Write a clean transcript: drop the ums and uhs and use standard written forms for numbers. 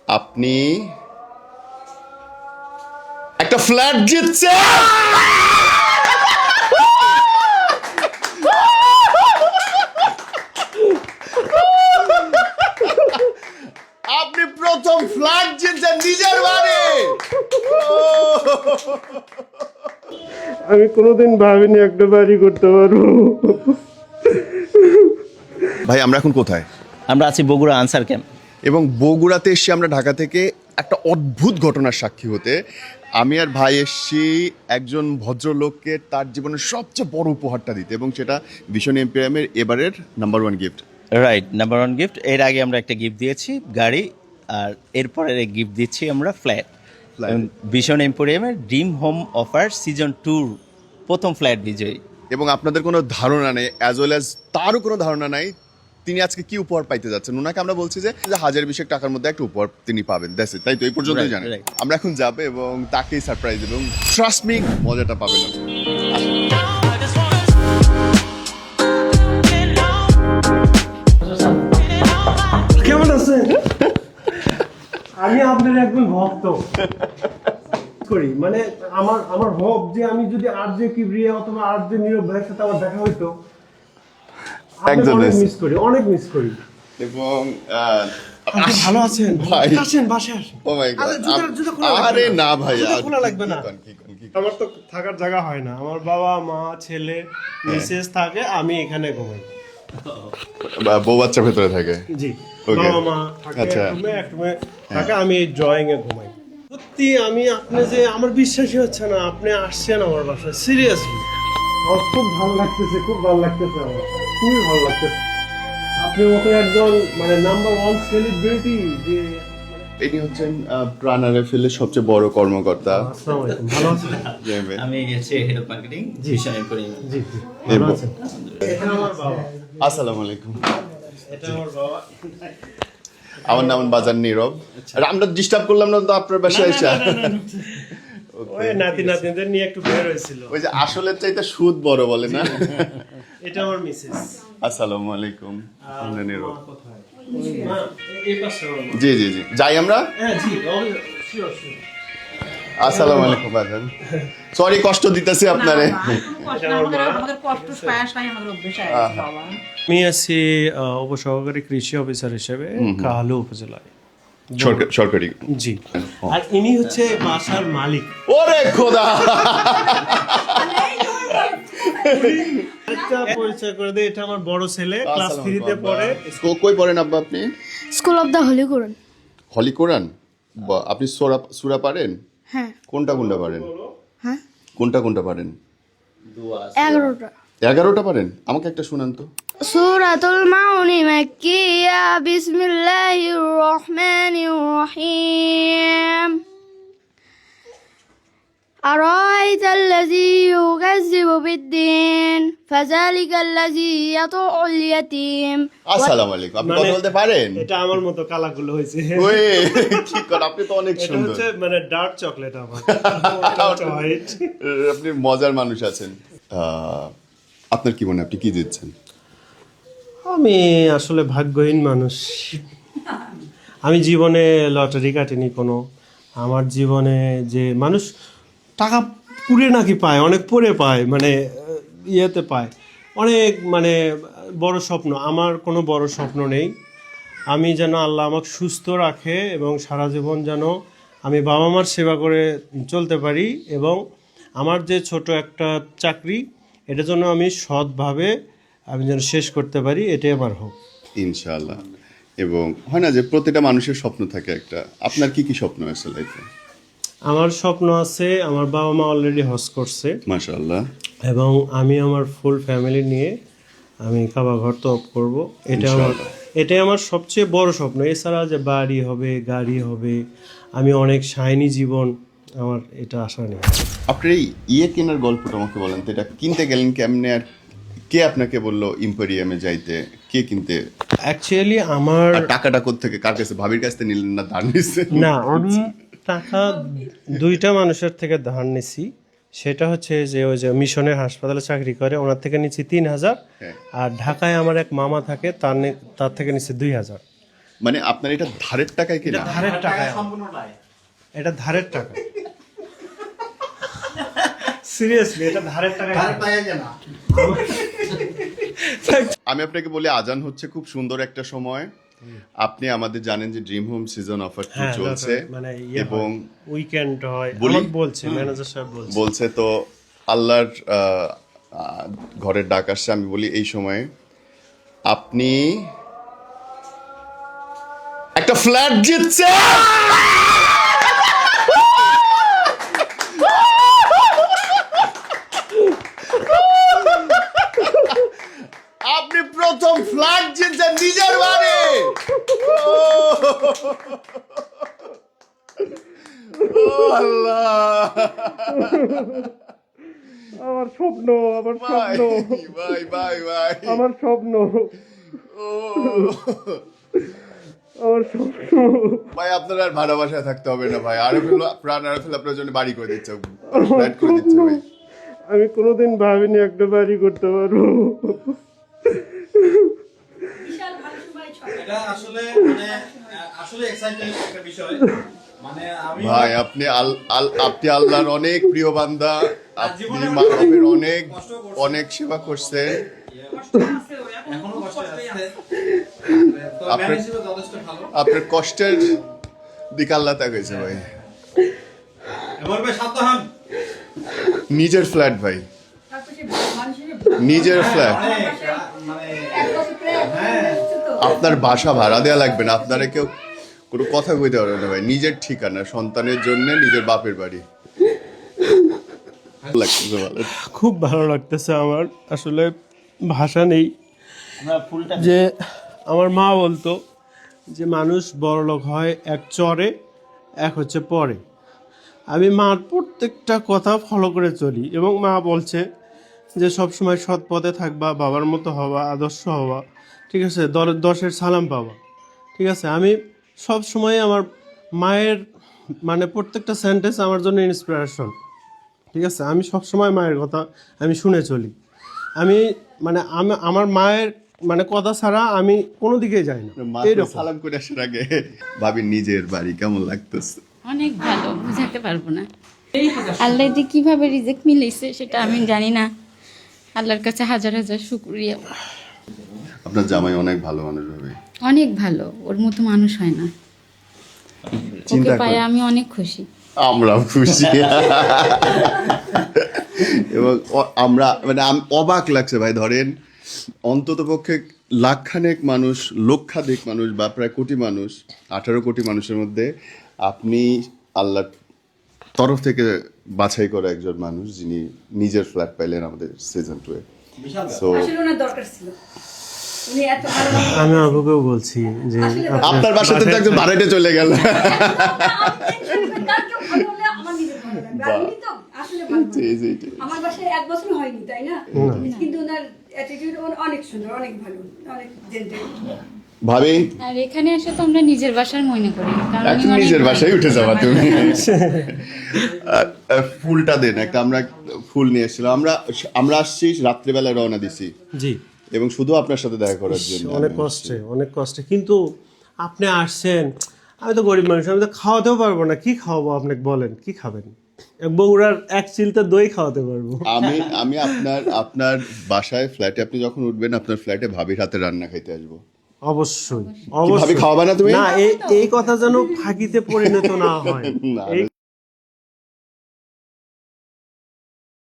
আপনি একটা ফ্ল্যাট জিতছেন। আপনি প্রথম ফ্ল্যাট জিতছেন নিজের বাড়ি। আমি কোনোদিন ভাবিনি একটা বাড়ি করতে পারবো। ভাই আমরা এখন কোথায়? আমরা আছি বগুড়া আনসার ক্যাম্প। এবং বগুড়াতে এসছি আমরা ঢাকা থেকে একটা অদ্ভুত ঘটনার সাক্ষী হতে। আমি আর ভাই এসছি একজন ভদ্রলোককে তার জীবনের সবচেয়ে বড় উপহারটা দিতে, এবং সেটা ভিশন এম্পেরিয়ামের এবারের number 1 gift. Right, number 1 gift. এর আগে আমরা একটা গিফট দিয়েছি গাড়ি, আর এরপরে গিফট দিচ্ছি আমরা ফ্ল্যাট। ভিশন এম্পোরিয়ামের ড্রিম হোম অফার সিজন 2 প্রথম ফ্ল্যাট বিজয়ী। এবং আপনাদের কোনো ধারণা নেই, অ্যাজ ওয়েল অ্যাজ তারও কোনো ধারণা নাই তিনি আজকে কি উপহার পাইতে যাচ্ছেন। ওনাকে আমরা বলছি যে 1000-20 টাকার মধ্যে একটা উপহার তিনি পাবেন, দ্যাটস ইট। তাই তো, এই পর্যন্তই জানেন। আমরা এখন যাবো এবং তাকেই সারপ্রাইজ দেবো, এবং ট্রাস্ট মি মজাটা পাবেন না। কেমন আছেন? আমি আপনার একজন ভক্ত করি, মানে আমার হোপ যে আমি যদি আর যে কিবরিয়া অথবা আর যে নীরব ভাইয়ের সাথে আমার দেখা হইতো, অনেক মিস করি। এবং ভালো আছেন? ভাই আসেন, বাসে আসেন। ও মাই গড, আরে না ভাই, খোলা লাগবে না। আমার তো থাকার জায়গা হয় না, আমার বাবা মা ছেলে মিসেস থাকে, আমি এখানে ঘুমাই। বউ বাচ্চা ভেতরে থাকে? জি, Okay. বাবা মা থাকে আচ্ছা। এক রুমে থাকে, আমি এই ড্রয়িং এ ঘুমাই। সত্যি আপনি যে আমার বিশ্বাসই হচ্ছে না আপনি আসছেন আমার বাসায়, সিরিয়াসলি আমার খুব ভালো লাগতেছে, আমার খুবই ভালো লাগতেছে। আপনি মতো একজন মানে নাম্বার 1 সেলিব্রিটি যে ইনি হচ্ছেন প্রাণ আরএফএল-এর সবচেয়ে বড় কর্মকর্তা। আসসালামু আলাইকুম, ভালো আছেন? আমি হচ্ছে head of marketing vision emporium. জি জি, ভালো আছেন? এটা আমার বাবা। আসসালামু আলাইকুম। এটা আমার বাবা। আমার নাম বাজার নীরব। আর আমরা ডিস্টার্ব করলাম না তো আপনার বাসায় এসে? ওই নাতিদের নিয়ে একটু বের হয়েছিল। ওই যে আসলের চাইতে সুদ বড় বলে না। এটা আমার মিসেস। আসসালামু আলাইকুম। আমরা নীরব। কোথায়? মা, এই পাশে আমার মা। জি জি জি, যাই আমরা। হ্যাঁ জি, শিওর শিওর। আসসালামু আলাইকুম বাজান, সরি কষ্ট দিতেছি আপনারে। আমি আছি উপসহকারী কৃষি অফিসার হিসেবে কাহালু উপজেলায়। সরকারি। জি, আর ইনি হচ্ছে বাসার মালিক। ওরে খোদা, একটা পরিচয় করে দেই, এটা আমার বড় ছেলে, ক্লাস 3 তে পড়ে। কই পড়েন আব্বা আপনি? স্কুল অফ দ্য হোলি কোরআন। হলি কোরআন? আপনি সূরা পারেন? হ্যাঁ। কোনটা পারেন? হ্যাঁ, কোনটা পারেন? 11টা। 11টা পারেন? আমাকে একটা শোনান তো। সূরাতুল মাউনি মাক্কিয়া, বিসমিল্লাহির রহমানির রহিম। আরাআইতাল্লাযী ইউকাযযিবু বিদ্দীন, ফাযালিকাল্লাযী ইয়াতুউল ইয়াতীম। আসসালামু আলাইকুম। আপনি কথা বলতে পারেন? এটা আমার মতো কালাগুলো হয়েছে। ওই কি কর, আপনি তো অনেক এটা সুন্দর। হচ্ছে মানে ডার্ক চকলেট আমার। হোয়াইট। আপনি মজার মানুষ আছেন। আপনার কি মনে হয়, আপনি কি দিচ্ছেন? আমি আসলে ভাগ্যহীন মানুষ। আমি জীবনে লটারি কাটিনি কোনো। আমার জীবনে যে মানুষ টাকা পুড়ে নাকি পায়, অনেক পরে পায়, মানে ইয়েতে পায় অনেক, মানে বড় স্বপ্ন। আমার কোনো বড় স্বপ্ন নেই। আমি যেন আল্লাহ আমাকে সুস্থ রাখে এবং সারা জীবন যেন আমি বাবা মার সেবা করে চলতে পারি, এবং আমার যে ছোট একটা চাকরি, এটা জন্য আমি সৎভাবে আমি যেন শেষ করতে পারি, এটাই আমার হোক ইনশাআল্লাহ। এবং হয় না যে প্রতিটা মানুষের স্বপ্ন থাকে একটা। আপনার কি কি স্বপ্ন আছে লাইফে? আমার স্বপ্ন আছে, আমার বাবা মা অলরেডি হজ করছে, মাশাআল্লাহ, এবং আমি আমার ফুল ফ্যামিলি নিয়ে আমি কাবা ঘর তওয়াফ করব। এটাই আমার সবচেয়ে বড় স্বপ্ন। এছাড়া যে বাড়ি হবে, গাড়ি হবে, আমি অনেক শাইনি জীবন, আমার এটা আশা নেই। আপনার এই কেনার গল্পটা আমাকে বলেন তো। এটা কিনতে গেলেন কেমনে, আর কে আপনাকে বললো ইম্পেরিয়ামে যাইতে? কে কিনতে? অ্যাকচুয়ালি আমার টাকাটা কোত্থেকে, কার কাছে? ভাবির কাছ থেকে নিলেন না ধার নিছেন? না, আমি টাকা 2টা মানুষের থেকে ধার নিছি। সেটা হচ্ছে যে ওই যে মিশনের হাসপাতালে চাকরি করে, ওনার থেকে নিচ্ছি 3000, আর ঢাকায় আমার এক মামা থাকে, তার থেকে নিচ্ছি 2000। মানে আপনার এটা ধারের টাকায় কিনা? ধারের টাকা, এটা ধারের টাকা, সিরিয়াসলি এটা ধারের টাকা। আমি আপনাকে বলি, আজান হচ্ছে খুব সুন্দর একটা সময়। আপনি আমাদের জানেন যে ড্রিম হোম সিজন অফার চলছে মানে এবং উইকেন্ড হয় বলি? আমাকে বলছে ম্যানেজার সাহেব বলছে। বলছে তো আল্লাহর ঘরের ডাক আসছে। আমি বলি এই সময়ে আপনি একটা ফ্ল্যাট জিতছে। আপনি প্রথম ফ্ল্যাট জিতছেন নিজের বাড়ি। ও আল্লাহ, আমার স্বপ্ন, আমার ভাই ভাই ভাই ভাই, আমার স্বপ্ন, ও আমার স্বপ্ন। ভাই আপনার আর ভাড়া বাসায় থাকতে হবে না ভাই। আরফেল, প্রাণ আরফেল আপনার জন্য বাড়ি করে দিচ্ছে, ফ্ল্যাট করে দিচ্ছে ভাই। আমি কোনোদিন ভাবিনি একটা বাড়ি করতে পারবো। এটা আসলে মানে আসলে এক্সাইটেড একটা বিষয়। মানে আমি ভাই আপনি আপনি আল্লাহর অনেক প্রিয় বান্দা। আপনি মানবের অনেক অনেক সেবা করছেন। এখনো কষ্ট আছে, তো আপনার- ম্যানেজ হিসেবে যথেষ্ট ভালো। আপনার কষ্টের দিকে আল্লাহ তাকাইছে ভাই। এমন ভাই সাবধান, নিজের ফ্ল্যাট ভাই, নিজের ফ্ল্যাট। অনেক মানে আপনার বাসা ভাড়া দেওয়া লাগবে না, আপনারা কেউ কোনো কথা কইতে পারবে না ভাই। নিজের ঠিকানা, সন্তানের জন্য নিজের বাপের বাড়ি। লাগতেছে ভালো। খুব ভালো লাগতেছে আমার, আসলে ভাষা নেই। আমরা ফুলটা যে আমার মা বলতো যে মানুষ বড়লোক হয় এক চরে, এক হচ্ছে পরে। আমি মার প্রত্যেকটা কথা ফলো করে চলি এবং মা বলছে যে সবসময় সৎ পথে থাকবা, বাবার মতো হওয়া, আদর্শ হওয়া, ঠিক আছে, দশের সালাম পাওয়া, ঠিক আছে। আমি সব সময় আমার মায়ের মানে প্রত্যেকটা সেন্টেন্স আমার জন্য ইন্সপিরেশন, ঠিক আছে। আমি সবসময় মায়ের কথা আমি শুনে চলি। আমি মানে আমার মায়ের মানে কথা ছাড়া আমি কোনো দিকে যাই না। মাকে এইরকম সালাম করে আসার আগে ভাবি নিজের বাড়ি কেমন লাগতেছে? অনেক ভালো, বুঝাতে পারবো না। আল্লাহ যে কিভাবে রিজেক্ট মিলেছে সেটা আমি জানি না। আল্লাহর কাছে হাজার হাজার শুকরিয়া। আপনার জামাই অনেক ভালো মানুষ হবে। অনেক ভালো, ওর মতো মানুষ হয় না। ওকে চিন্তা পায়ে করেন। আমি অনেক খুশি। আমরাও খুশি। এবং আমরা মানে অবাক লাগছে ভাই। ধরেন অন্তত পক্ষে লাখখানেক মানুষ, লক্ষাধিক মানুষ বা প্রায় কোটি মানুষ, 18 কোটি মানুষের মধ্যে আপনি আল্লাহর তরফ থেকে বাছাই করা একজন মানুষ যিনি নিজের ফ্ল্যাট পাইলেন আমাদের সিজন 2-এ। সো আসলে ওনার দরকার ছিল, উনি এত ভালো আমি আবুকেও বলছি যে আপনার বাসাতে তো একজন ভাড়াটে চলে গেল। কালকেও ভালো হলে আমার নিজের ভালো লাগবে। আর উনি তো আসলে ভালো মানুষ। জি, জি, জি। আমার বাসায় 1 বছর হয়নি, তাই না? কিন্তু ওনার অ্যাটিটিউড অনেক সুন্দর, অনেক ভালো, অনেক জেন্টেল। ভাবি আর এখানে এসে তো আমরা নিজের বাসার মনে করি, কারণ উনি এখন অনেক নিজের ভালো। বাসায় উঠে যাবা তুমি। ফুলটা দেন একটা, আমরা ফুল নিয়ে এসেছিলাম। আমরা আসছি রাত্রিবেলা, রওনা দিছি জি এবং শুধু আপনার সাথে দেখা করার জন্য। অনেক কষ্টে, অনেক কষ্টে, কিন্তু আপনি আসছেন। আমি তো গরিব মানুষ, আমি তো খাওয়াতেও পারবো না। কি খাওয়াবো আপনাকে বলেন, কি খাবেন? বগুড়ার এক চিলতে দই খাওয়াতে পারবো। আমি আপনার বাসায় ফ্ল্যাটে আপনি যখন উঠবেন, আপনার ফ্ল্যাটে ভাবির হাতে রান্না খাইতে আসবো। অবশ্যই ভাবি অবশ্যই। খাওয়াবা না তুমি? না, এই কথা যেন ফাঁকিতে পরিণত না হয়। না, এই